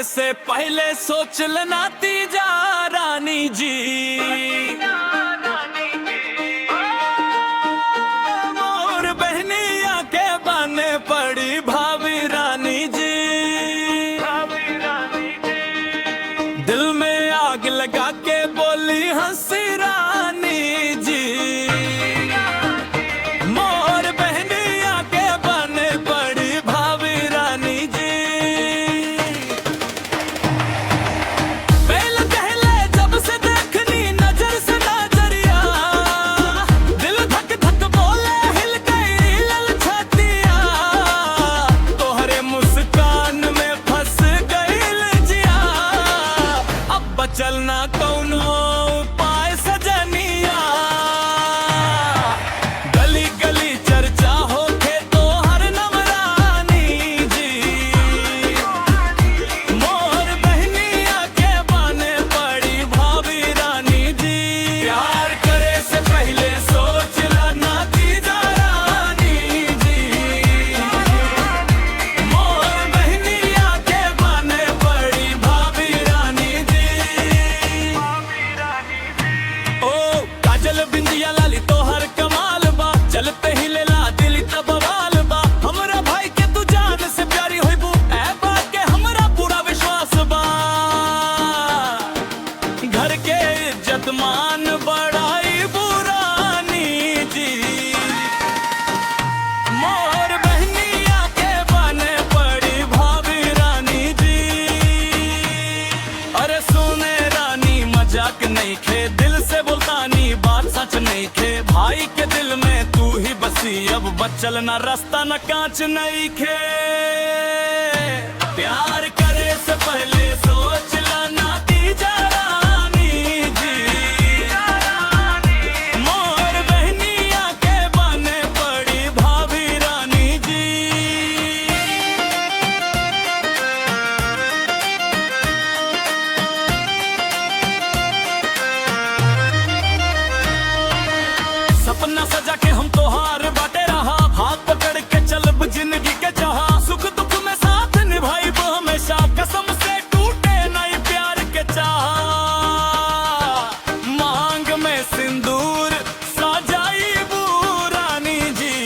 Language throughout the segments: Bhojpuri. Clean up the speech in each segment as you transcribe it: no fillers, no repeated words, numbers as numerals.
से पहले सोच लेना तीजा रानी जी। मोर बहनिया के बने पड़ी भाभी रानी जी। दिल में आग लगा के बोली हंसी रानी जी। मोर बहनिया के बने पड़ी भाभी रानी जी। पहले पहले जब से देखनी नजर से नजरिया, दिल धक धक बोले हिल गई ललछतिया। तोहरे मुस्कान में फंस गई जिया, अब बचल ना कौनो उपाय सजनिया। गली गली चर्चा होके तो हर नवरानी जी। मोर बहनिया के बने पड़ी भाभी रानी जी। प्यार करे से पहले सोच लेना तीजा रानी जी। मोर बहनिया के बने पड़ी भाभी रानी जी। ओ काजल बिंदिया लाली तोहर कमाल बा, चलते ही लेला दिली तब बवाल बा। हमरा भाई के तू जान से प्यारी होइबू, ए बात के हमरा पूरा विश्वास बा। घर के इज्जत मान बढ़ाई बुरानी जी। मोर बहनिया के बने पड़ी भाभी रानी जी। अरे सुने रानी मजाक नहीं खे, दिल से बोलतानी बात सच नहीं खे। भाई के दिल में तू ही बसी, अब बचल ना रास्ता न कांच नहीं खे। प्यार करे से पहले सोच लेना तीजा रानी जी। मोर बहनिया के बने पड़ी भाभी रानी जी। सपना सजा के हम तोहार बाटे रहा, हाथ पकड़ के चलब जिंदगी के जहा। सुख दुख में साथ निभाई वो हमेशा, कसम से टूटे नहीं प्यार के चाह। मांग में सिंदूर सजाई वो रानी जी।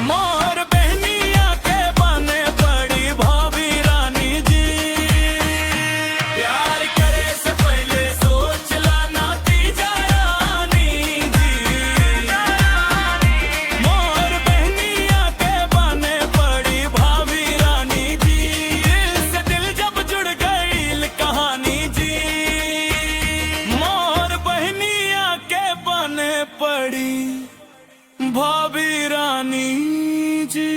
मोर बहनिया के बने पड़ी भाभी रानी जी। प्यार करे से पहले सोच लेना तीजा रानी जी। मोर बहनिया के बने पड़ी भाभी रानी जी। इससे दिल जब जुड़ गई कहानी जी। मोर बहनिया के बने पड़ी भाभी रानी जी।